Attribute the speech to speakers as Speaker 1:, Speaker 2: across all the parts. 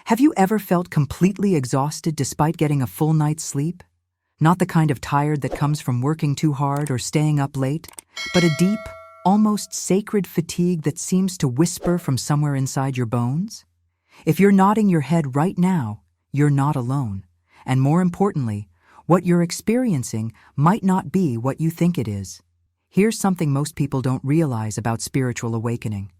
Speaker 1: Have you ever felt completely exhausted despite getting a full night's sleep? Not the kind of tired that comes from working too hard or staying up late, but a deep, almost sacred fatigue that seems to whisper from somewhere inside your bones? If you're nodding your head right now, you're not alone. And more importantly, what you're experiencing might not be what you think it is. Here's something most people don't realize about spiritual awakening.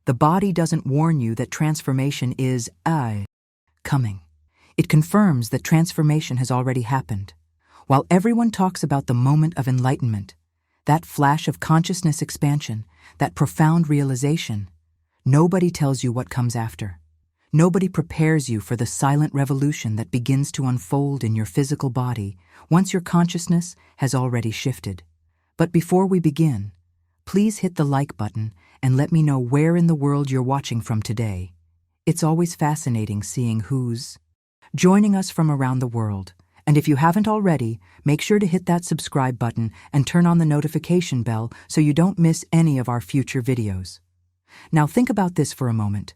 Speaker 1: The body doesn't warn you that transformation is coming. It confirms that transformation has already happened. While everyone talks about the moment of enlightenment, that flash of consciousness expansion, that profound realization, nobody tells you what comes after. Nobody prepares you for the silent revolution that begins to unfold in your physical body once your consciousness has already shifted. But before we begin, please hit the like button and let me know where in the world you're watching from today. It's always fascinating seeing who's joining us from around the world. And if you haven't already, make sure to hit that subscribe button and turn on the notification bell so you don't miss any of our future videos. Now think about this for a moment.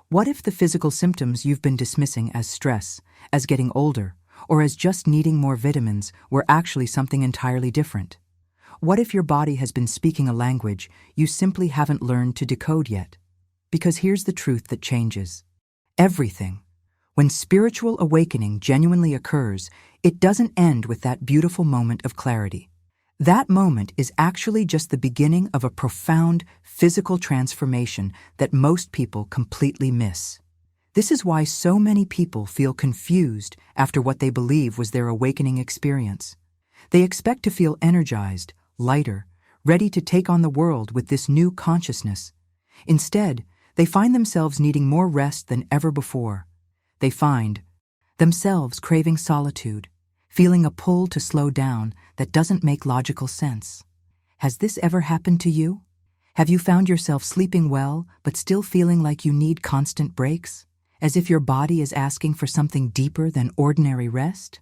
Speaker 1: What if the physical symptoms you've been dismissing as stress, as getting older, or as just needing more vitamins were actually something entirely different? What if your body has been speaking a language you simply haven't learned to decode yet? Because here's the truth that changes everything. When spiritual awakening genuinely occurs, it doesn't end with that beautiful moment of clarity. That moment is actually just the beginning of a profound physical transformation that most people completely miss. This is why so many people feel confused after what they believe was their awakening experience. They expect to feel energized, lighter, ready to take on the world with this new consciousness. Instead, they find themselves needing more rest than ever before. They find themselves craving solitude, feeling a pull to slow down that doesn't make logical sense. Has this ever happened to you? Have you found yourself sleeping well but still feeling like you need constant breaks, as if your body is asking for something deeper than ordinary rest?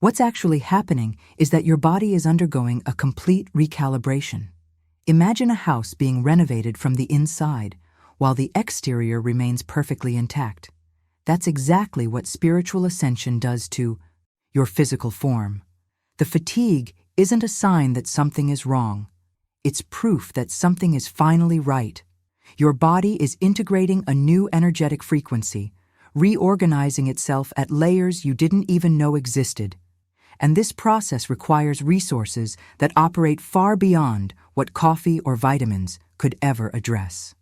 Speaker 1: What's actually happening is that your body is undergoing a complete recalibration. Imagine a house being renovated from the inside, while the exterior remains perfectly intact. That's exactly what spiritual ascension does to your physical form. The fatigue isn't a sign that something is wrong. It's proof that something is finally right. Your body is integrating a new energetic frequency, reorganizing itself at layers you didn't even know existed. And this process requires resources that operate far beyond what coffee or vitamins could ever address.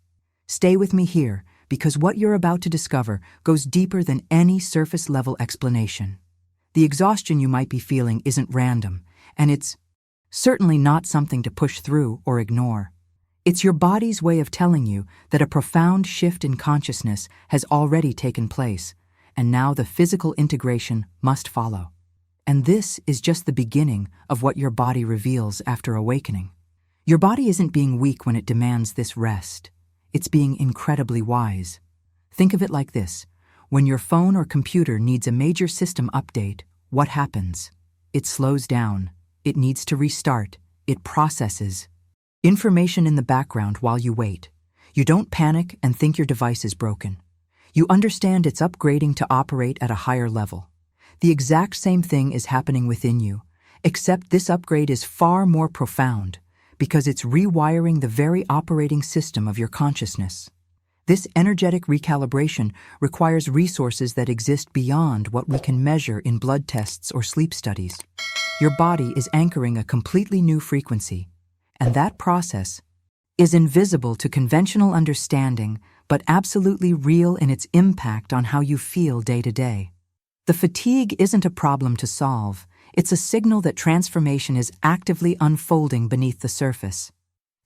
Speaker 1: Stay with me here, because what you're about to discover goes deeper than any surface-level explanation. The exhaustion you might be feeling isn't random, and it's certainly not something to push through or ignore. It's your body's way of telling you that a profound shift in consciousness has already taken place, and now the physical integration must follow. And this is just the beginning of what your body reveals after awakening. Your body isn't being weak when it demands this rest. It's being incredibly wise. Think of it like this. When your phone or computer needs a major system update, what happens? It slows down. It needs to restart. It processes information in the background while you wait. You don't panic and think your device is broken. You understand it's upgrading to operate at a higher level. The exact same thing is happening within you, except this upgrade is far more profound, because it's rewiring the very operating system of your consciousness. This energetic recalibration requires resources that exist beyond what we can measure in blood tests or sleep studies. Your body is anchoring a completely new frequency, and that process is invisible to conventional understanding, but absolutely real in its impact on how you feel day to day. The fatigue isn't a problem to solve. It's a signal that transformation is actively unfolding beneath the surface.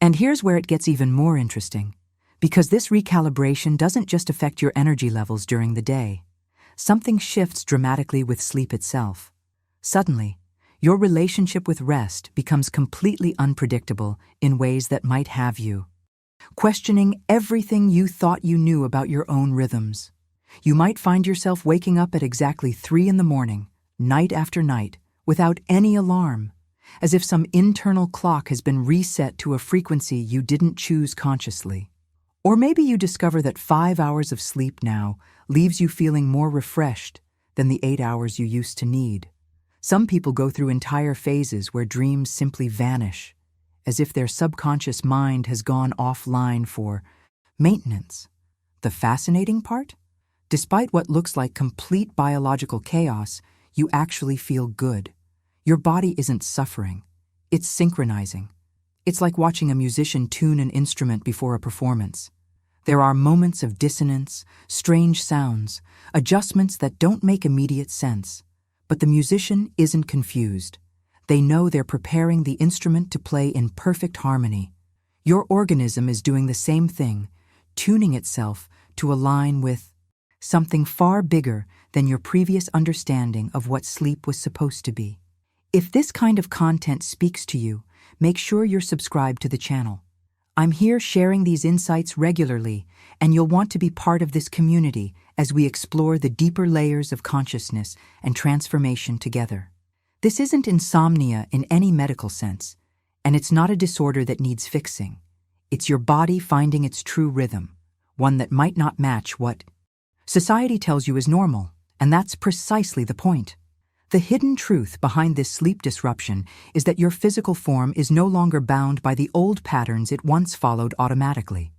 Speaker 1: And here's where it gets even more interesting. Because this recalibration doesn't just affect your energy levels during the day. Something shifts dramatically with sleep itself. Suddenly, your relationship with rest becomes completely unpredictable in ways that might have you questioning everything you thought you knew about your own rhythms. You might find yourself waking up at exactly 3 a.m, night after night, without any alarm, as if some internal clock has been reset to a frequency you didn't choose consciously. Or maybe you discover that 5 hours of sleep now leaves you feeling more refreshed than the 8 hours you used to need. Some people go through entire phases where dreams simply vanish, as if their subconscious mind has gone offline for maintenance. The fascinating part? Despite what looks like complete biological chaos, you actually feel good. Your body isn't suffering. It's synchronizing. It's like watching a musician tune an instrument before a performance. There are moments of dissonance, strange sounds, adjustments that don't make immediate sense. But the musician isn't confused. They know they're preparing the instrument to play in perfect harmony. Your organism is doing the same thing, tuning itself to align with something far bigger than your previous understanding of what sleep was supposed to be. If this kind of content speaks to you, make sure you're subscribed to the channel. I'm here sharing these insights regularly, and you'll want to be part of this community as we explore the deeper layers of consciousness and transformation together. This isn't insomnia in any medical sense, and it's not a disorder that needs fixing. It's your body finding its true rhythm, one that might not match what society tells you is normal, and that's precisely the point. The hidden truth behind this sleep disruption is that your physical form is no longer bound by the old patterns it once followed automatically.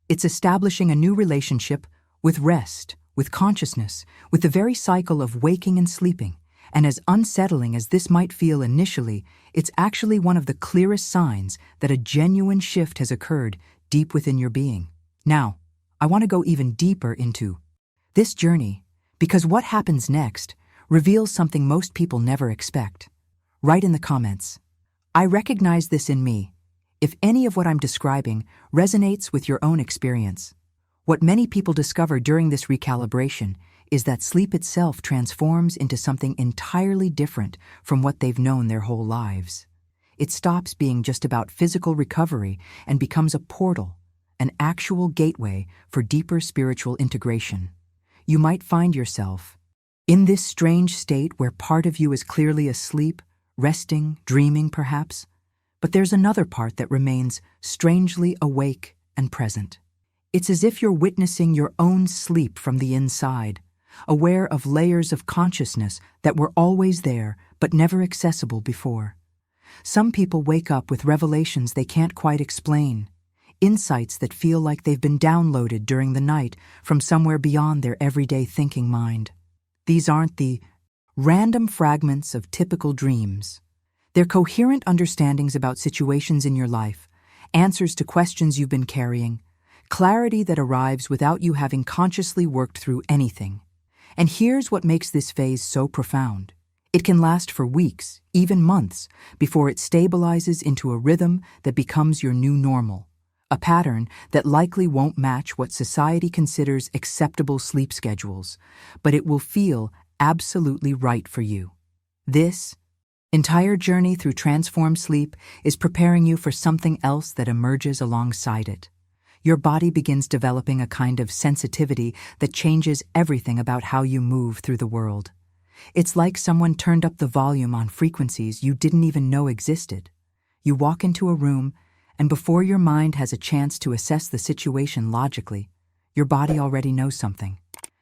Speaker 1: It's establishing a new relationship with rest, with consciousness, with the very cycle of waking and sleeping. And as unsettling as this might feel initially, it's actually one of the clearest signs that a genuine shift has occurred deep within your being. Now, I want to go even deeper into this journey, because what happens next reveals something most people never expect. Write in the comments, "I recognize this in me," if any of what I'm describing resonates with your own experience. What many people discover during this recalibration is that sleep itself transforms into something entirely different from what they've known their whole lives. It stops being just about physical recovery and becomes a portal, an actual gateway for deeper spiritual integration. You might find yourself in this strange state where part of you is clearly asleep, resting, dreaming perhaps, but there's another part that remains strangely awake and present. It's as if you're witnessing your own sleep from the inside, aware of layers of consciousness that were always there but never accessible before. Some people wake up with revelations they can't quite explain, insights that feel like they've been downloaded during the night from somewhere beyond their everyday thinking mind. These aren't the random fragments of typical dreams. They're coherent understandings about situations in your life, answers to questions you've been carrying, clarity that arrives without you having consciously worked through anything. And here's what makes this phase so profound. It can last for weeks, even months, before it stabilizes into a rhythm that becomes your new normal, a pattern that likely won't match what society considers acceptable sleep schedules, but it will feel absolutely right for you. This entire journey through transformed sleep is preparing you for something else that emerges alongside it. Your body begins developing a kind of sensitivity that changes everything about how you move through the world. It's like someone turned up the volume on frequencies you didn't even know existed. You walk into a room, and before your mind has a chance to assess the situation logically, your body already knows something.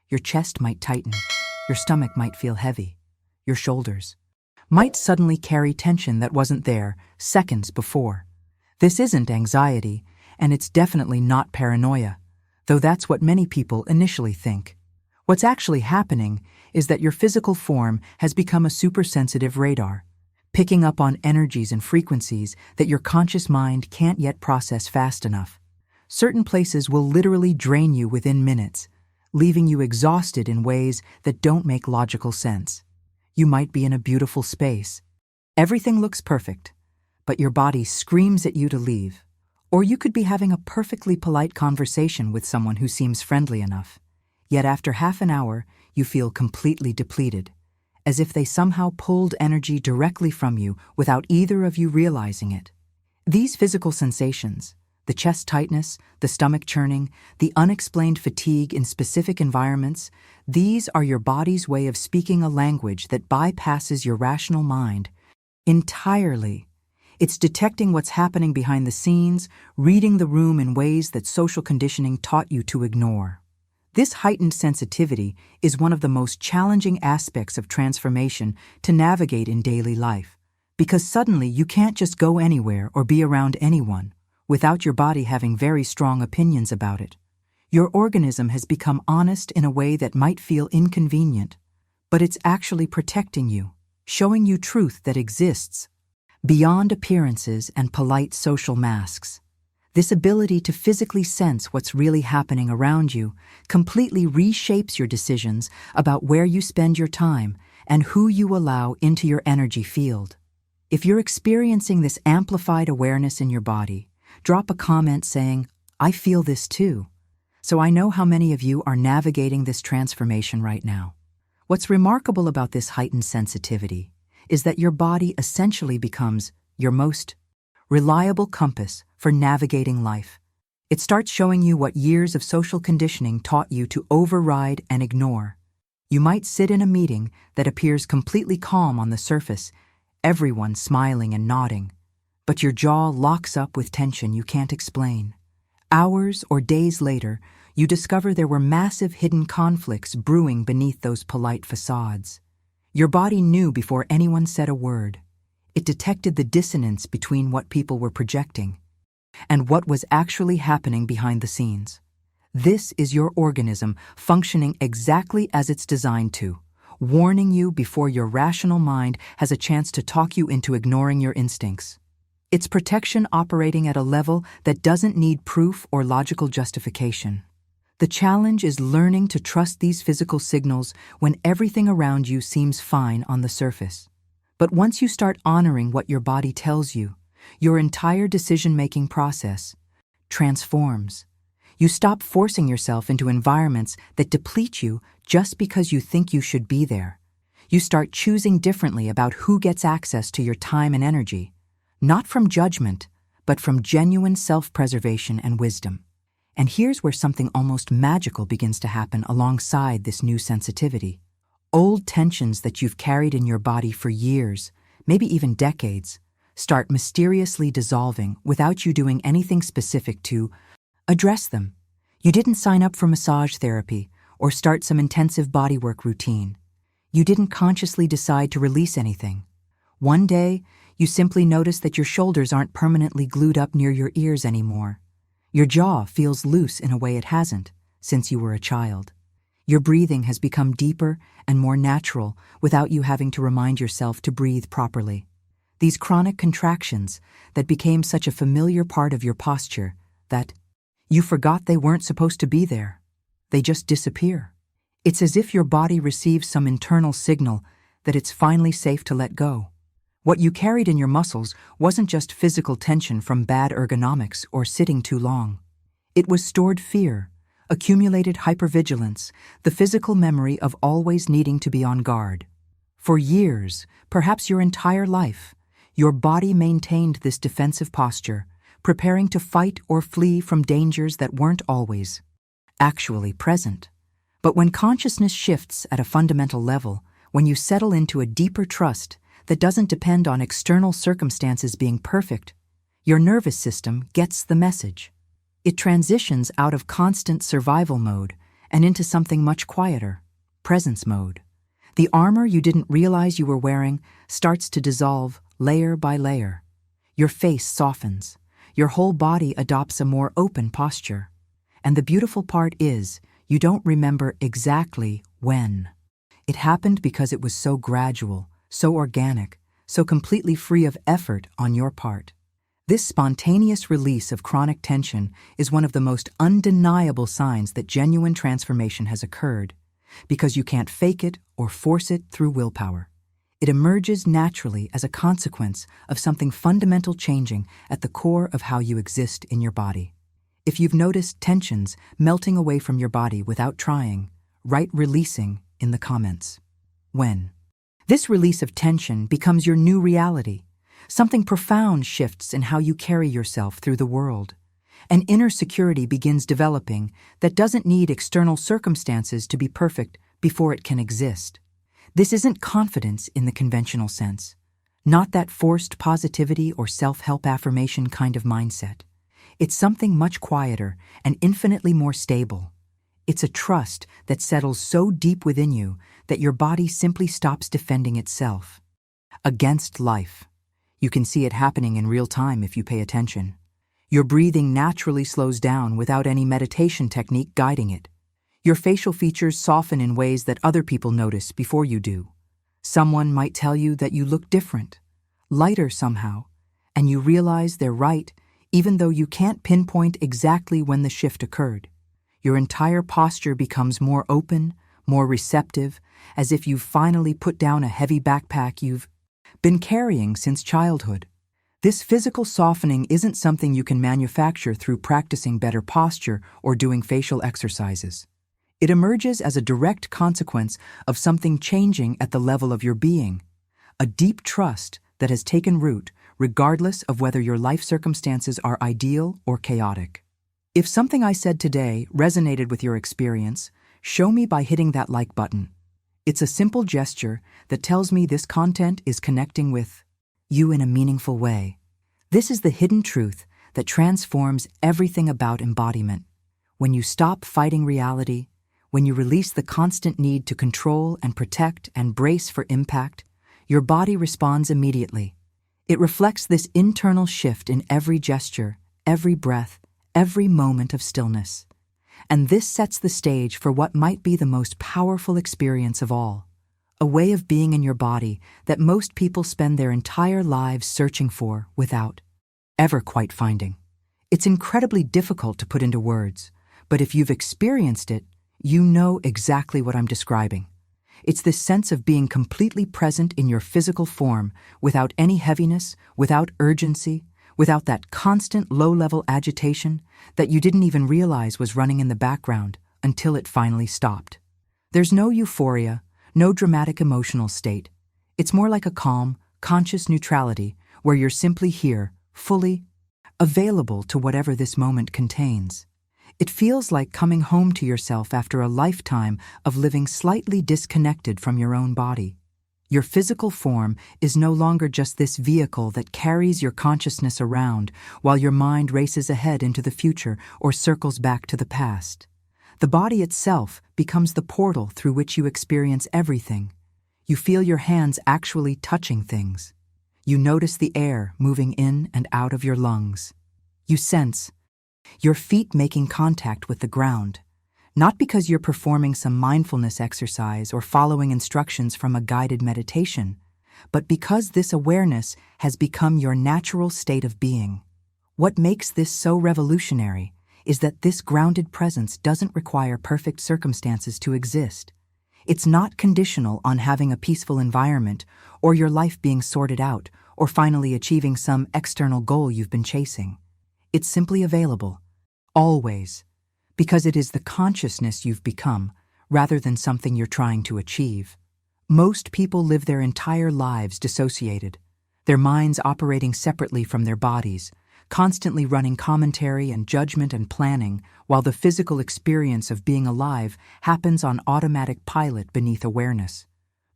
Speaker 1: Your chest might tighten, your stomach might feel heavy, your shoulders might suddenly carry tension that wasn't there seconds before. This isn't anxiety, and it's definitely not paranoia, though that's what many people initially think. What's actually happening is that your physical form has become a supersensitive radar, picking up on energies and frequencies that your conscious mind can't yet process fast enough. Certain places will literally drain you within minutes, leaving you exhausted in ways that don't make logical sense. You might be in a beautiful space. Everything looks perfect, but your body screams at you to leave. Or you could be having a perfectly polite conversation with someone who seems friendly enough. Yet after half an hour, you feel completely depleted, as if they somehow pulled energy directly from you without either of you realizing it. These physical sensations, the chest tightness, the stomach churning, the unexplained fatigue in specific environments, these are your body's way of speaking a language that bypasses your rational mind entirely. It's detecting what's happening behind the scenes, reading the room in ways that social conditioning taught you to ignore. This heightened sensitivity is one of the most challenging aspects of transformation to navigate in daily life, because suddenly you can't just go anywhere or be around anyone without your body having very strong opinions about it. Your organism has become honest in a way that might feel inconvenient, but it's actually protecting you, showing you truth that exists beyond appearances and polite social masks. This ability to physically sense what's really happening around you completely reshapes your decisions about where you spend your time and who you allow into your energy field. If you're experiencing this amplified awareness in your body, drop a comment saying, "I feel this too," so I know how many of you are navigating this transformation right now. What's remarkable about this heightened sensitivity is that your body essentially becomes your most reliable compass for navigating life. It starts showing you what years of social conditioning taught you to override and ignore. You might sit in a meeting that appears completely calm on the surface, everyone smiling and nodding, but your jaw locks up with tension you can't explain. Hours or days later, you discover there were massive hidden conflicts brewing beneath those polite facades. Your body knew before anyone said a word. It detected the dissonance between what people were projecting and what was actually happening behind the scenes. This is your organism functioning exactly as it's designed to, warning you before your rational mind has a chance to talk you into ignoring your instincts. It's protection operating at a level that doesn't need proof or logical justification. The challenge is learning to trust these physical signals when everything around you seems fine on the surface. But once you start honoring what your body tells you, your entire decision-making process transforms. You stop forcing yourself into environments that deplete you just because you think you should be there. You start choosing differently about who gets access to your time and energy, not from judgment, but from genuine self-preservation and wisdom. And here's where something almost magical begins to happen alongside this new sensitivity. Old tensions that you've carried in your body for years, maybe even decades, start mysteriously dissolving without you doing anything specific to address them. You didn't sign up for massage therapy or start some intensive bodywork routine. You didn't consciously decide to release anything. One day, you simply notice that your shoulders aren't permanently glued up near your ears anymore. Your jaw feels loose in a way it hasn't since you were a child. Your breathing has become deeper and more natural without you having to remind yourself to breathe properly. These chronic contractions that became such a familiar part of your posture that you forgot they weren't supposed to be there. They just disappear. It's as if your body receives some internal signal that it's finally safe to let go. What you carried in your muscles wasn't just physical tension from bad ergonomics or sitting too long. It was stored fear, accumulated hypervigilance, the physical memory of always needing to be on guard. For years, perhaps your entire life, your body maintained this defensive posture, preparing to fight or flee from dangers that weren't always actually present. But when consciousness shifts at a fundamental level, when you settle into a deeper trust that doesn't depend on external circumstances being perfect, your nervous system gets the message. It transitions out of constant survival mode and into something much quieter, presence mode. The armor you didn't realize you were wearing starts to dissolve layer by layer. Your face softens. Your whole body adopts a more open posture. And the beautiful part is, you don't remember exactly when. It happened because it was so gradual, so organic, so completely free of effort on your part. This spontaneous release of chronic tension is one of the most undeniable signs that genuine transformation has occurred, because you can't fake it or force it through willpower. It emerges naturally as a consequence of something fundamental changing at the core of how you exist in your body. If you've noticed tensions melting away from your body without trying, write releasing in the comments. When this release of tension becomes your new reality, something profound shifts in how you carry yourself through the world. An inner security begins developing that doesn't need external circumstances to be perfect before it can exist. This isn't confidence in the conventional sense, not that forced positivity or self-help affirmation kind of mindset. It's something much quieter and infinitely more stable. It's a trust that settles so deep within you that your body simply stops defending itself against life. You can see it happening in real time if you pay attention. Your breathing naturally slows down without any meditation technique guiding it. Your facial features soften in ways that other people notice before you do. Someone might tell you that you look different, lighter somehow, and you realize they're right, even though you can't pinpoint exactly when the shift occurred. Your entire posture becomes more open, more receptive, as if you've finally put down a heavy backpack you've been carrying since childhood. This physical softening isn't something you can manufacture through practicing better posture or doing facial exercises. It emerges as a direct consequence of something changing at the level of your being, a deep trust that has taken root regardless of whether your life circumstances are ideal or chaotic. If something I said today resonated with your experience, show me by hitting that like button. It's a simple gesture that tells me this content is connecting with you in a meaningful way. This is the hidden truth that transforms everything about embodiment. When you stop fighting reality, when you release the constant need to control and protect and brace for impact, your body responds immediately. It reflects this internal shift in every gesture, every breath, every moment of stillness. And this sets the stage for what might be the most powerful experience of all, a way of being in your body that most people spend their entire lives searching for without ever quite finding. It's incredibly difficult to put into words, but if you've experienced it, you know exactly what I'm describing. It's this sense of being completely present in your physical form without any heaviness, without urgency, without that constant low-level agitation that you didn't even realize was running in the background until it finally stopped. There's no euphoria, no dramatic emotional state. It's more like a calm, conscious neutrality where you're simply here, fully available to whatever this moment contains. It feels like coming home to yourself after a lifetime of living slightly disconnected from your own body. Your physical form is no longer just this vehicle that carries your consciousness around while your mind races ahead into the future or circles back to the past. The body itself becomes the portal through which you experience everything. You feel your hands actually touching things. You notice the air moving in and out of your lungs. You sense your feet making contact with the ground, not because you're performing some mindfulness exercise or following instructions from a guided meditation, but because this awareness has become your natural state of being. What makes this so revolutionary is that this grounded presence doesn't require perfect circumstances to exist. It's not conditional on having a peaceful environment or your life being sorted out or finally achieving some external goal you've been chasing. It's simply available, always, because it is the consciousness you've become, rather than something you're trying to achieve. Most people live their entire lives dissociated, their minds operating separately from their bodies, constantly running commentary and judgment and planning, while the physical experience of being alive happens on automatic pilot beneath awareness.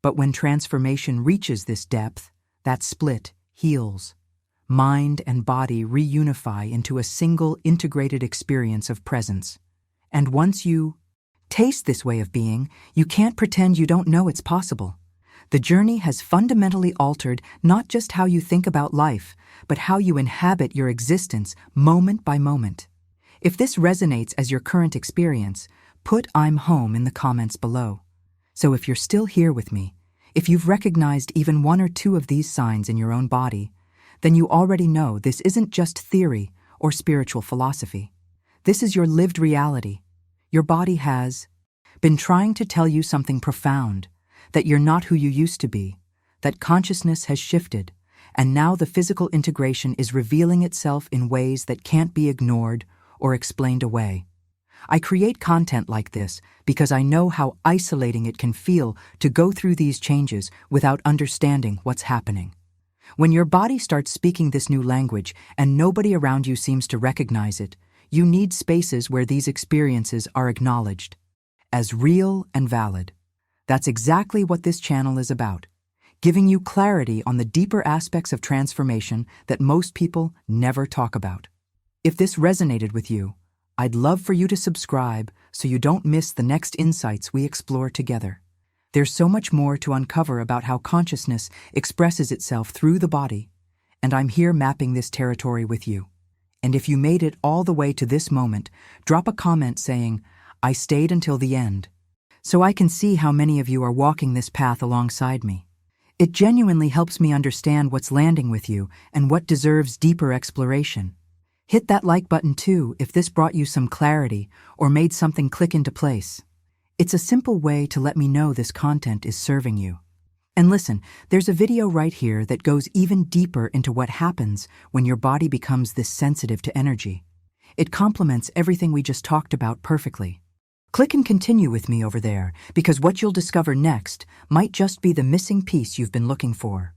Speaker 1: But when transformation reaches this depth, that split heals. Mind and body reunify into a single integrated experience of presence. And once you taste this way of being, you can't pretend you don't know it's possible. The journey has fundamentally altered not just how you think about life, but how you inhabit your existence moment by moment. If this resonates as your current experience, put "I'm home" in the comments below. So if you're still here with me, if you've recognized even one or two of these signs in your own body, then you already know this isn't just theory or spiritual philosophy. This is your lived reality. Your body has been trying to tell you something profound, that you're not who you used to be, that consciousness has shifted, and now the physical integration is revealing itself in ways that can't be ignored or explained away. I create content like this because I know how isolating it can feel to go through these changes without understanding what's happening. When your body starts speaking this new language and nobody around you seems to recognize it, you need spaces where these experiences are acknowledged as real and valid. That's exactly what this channel is about, giving you clarity on the deeper aspects of transformation that most people never talk about. If this resonated with you, I'd love for you to subscribe so you don't miss the next insights we explore together. There's so much more to uncover about how consciousness expresses itself through the body, and I'm here mapping this territory with you. And if you made it all the way to this moment, drop a comment saying, "I stayed until the end," so I can see how many of you are walking this path alongside me. It genuinely helps me understand what's landing with you and what deserves deeper exploration. Hit that like button too if this brought you some clarity or made something click into place. It's a simple way to let me know this content is serving you. And listen, there's a video right here that goes even deeper into what happens when your body becomes this sensitive to energy. It complements everything we just talked about perfectly. Click and continue with me over there, because what you'll discover next might just be the missing piece you've been looking for.